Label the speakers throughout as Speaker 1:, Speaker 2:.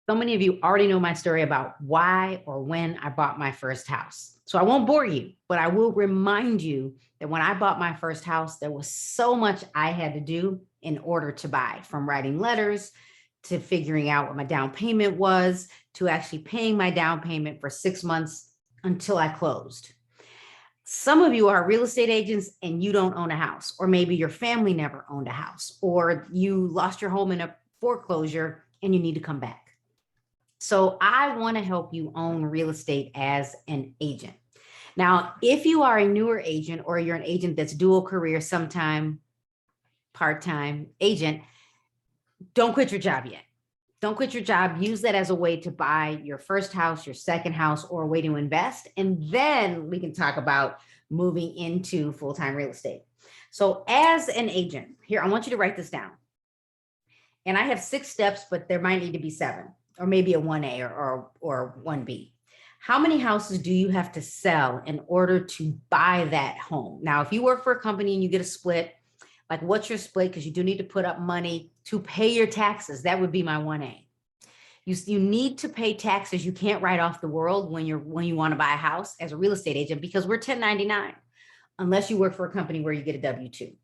Speaker 1: So many of you already know my story about why or when I bought my first house. So I won't bore you, but I will remind you that when I bought my first house, there was so much I had to do in order to buy, from writing letters to figuring out what my down payment was, to actually paying my down payment for 6 months until I closed. Some of you are real estate agents and you don't own a house, or maybe your family never owned a house, or you lost your home in a foreclosure and you need to come back. So I want to help you own real estate as an agent. Now, if you are a newer agent or you're an agent that's dual career, sometime part-time agent, don't quit your job yet. Don't quit your job. Use that as a way to buy your first house, your second house, or a way to invest. And then we can talk about moving into full-time real estate. So as an agent, here, I want you to write this down. And I have 6 steps, but there might need to be 7, or maybe a 1A or 1B. How many houses do you have to sell in order to buy that home? Now, if you work for a company and you get a split, like what's your split? Because you do need to put up money to pay your taxes. That would be my 1A. You need to pay taxes. You can't write off the world when you want to buy a house as a real estate agent, because we're 1099, unless you work for a company where you get a W-2.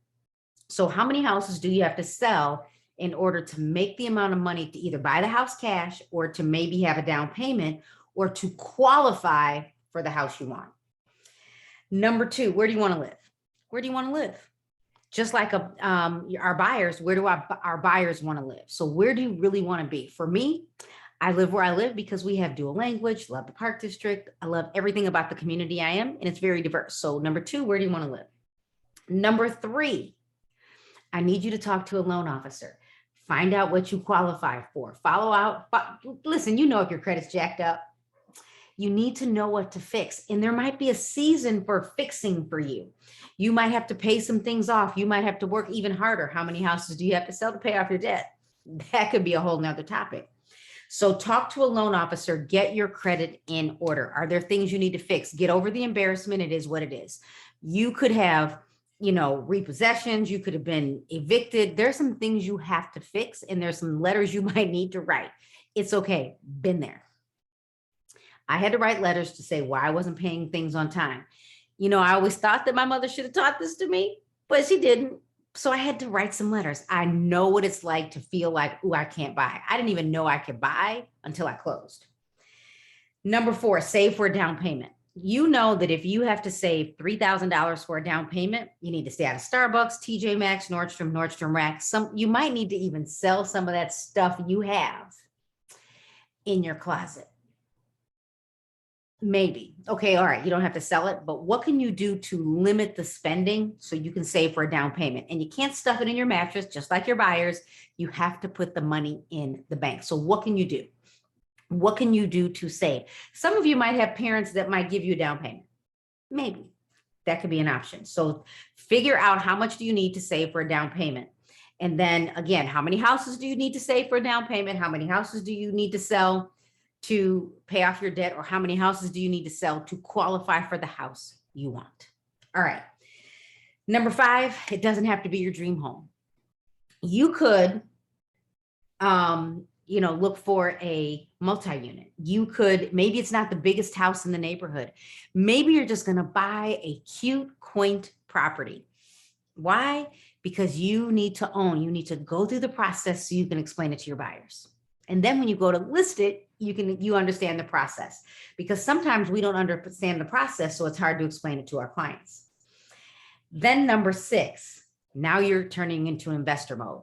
Speaker 1: So how many houses do you have to sell in order to make the amount of money to either buy the house cash, or to maybe have a down payment, or to qualify for the house you want? Number 2, where do you want to live? Where do you want to live? Just like our buyers, where do our buyers want to live? So where do you really want to be? For me, I live where I live because we have dual language, love the Park District. I love everything about the community I am, and it's very diverse. So number 2, where do you want to live? Number 3, I need you to talk to a loan officer. Find out what you qualify for. Follow out. Listen, you know if your credit's jacked up. You need to know what to fix. And there might be a season for fixing for you. You might have to pay some things off. You might have to work even harder. How many houses do you have to sell to pay off your debt? That could be a whole nother topic. So talk to a loan officer, get your credit in order. Are there things you need to fix? Get over the embarrassment. It is what it is. You could have, repossessions. You could have been evicted. There's some things you have to fix, and there's some letters you might need to write. It's okay. Been there. I had to write letters to say why I wasn't paying things on time. I always thought that my mother should have taught this to me, but she didn't. So I had to write some letters. I know what it's like to feel like, oh, I can't buy. I didn't even know I could buy until I closed. Number 4, save for a down payment. You know that if you have to save $3,000 for a down payment, you need to stay out of Starbucks, TJ Maxx, Nordstrom Rack. You might need to even sell some of that stuff you have in your closet. Maybe. Okay. All right. You don't have to sell it, but what can you do to limit the spending so you can save for a down payment? And you can't stuff it in your mattress, just like your buyers. You have to put the money in the bank. So what can you do? What can you do to save? Some of you might have parents that might give you a down payment. Maybe that could be an option. So figure out how much do you need to save for a down payment. And then again, how many houses do you need to save for a down payment? How many houses do you need to sell to pay off your debt? Or how many houses do you need to sell to qualify for the house you want? All right. Number 5, it doesn't have to be your dream home. You could, look for a multi-unit. You could, maybe it's not the biggest house in the neighborhood. Maybe you're just going to buy a cute, quaint property. Why? Because you need to go through the process so you can explain it to your buyers. And then when you go to list it, you understand the process, because sometimes we don't understand the process. So it's hard to explain it to our clients. Then number 6, now you're turning into investor mode.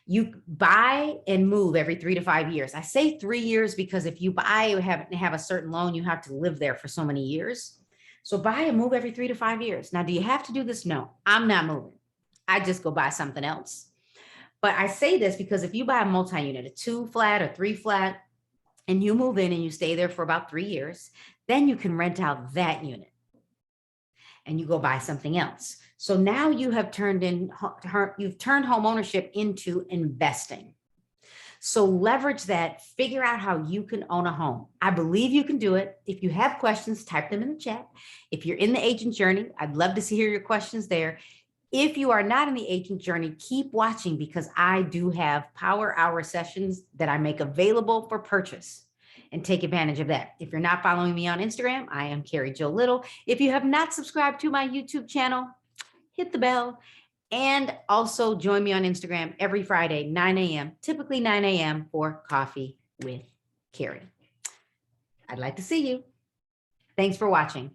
Speaker 1: You buy and move every 3 to 5 years. I say 3 years because if you buy or have a certain loan, you have to live there for so many years. So buy and move every 3 to 5 years. Now, do you have to do this? No, I'm not moving. I just go buy something else. But I say this because if you buy a multi-unit, a 2-flat or 3-flat, and you move in and you stay there for about 3 years, then you can rent out that unit and you go buy something else. So now you have turned home ownership into investing. So leverage that, figure out how you can own a home. I believe you can do it. If you have questions, type them in the chat. If you're in the agent journey, I'd love to hear your questions there. If you are not in the agent journey, keep watching because I do have power hour sessions that I make available for purchase, and take advantage of that. If you're not following me on Instagram, I am Carrie Jo Little. If you have not subscribed to my YouTube channel, hit the bell, and also join me on Instagram every Friday, 9 a.m., typically 9 a.m. for Coffee with Carrie. I'd like to see you. Thanks for watching.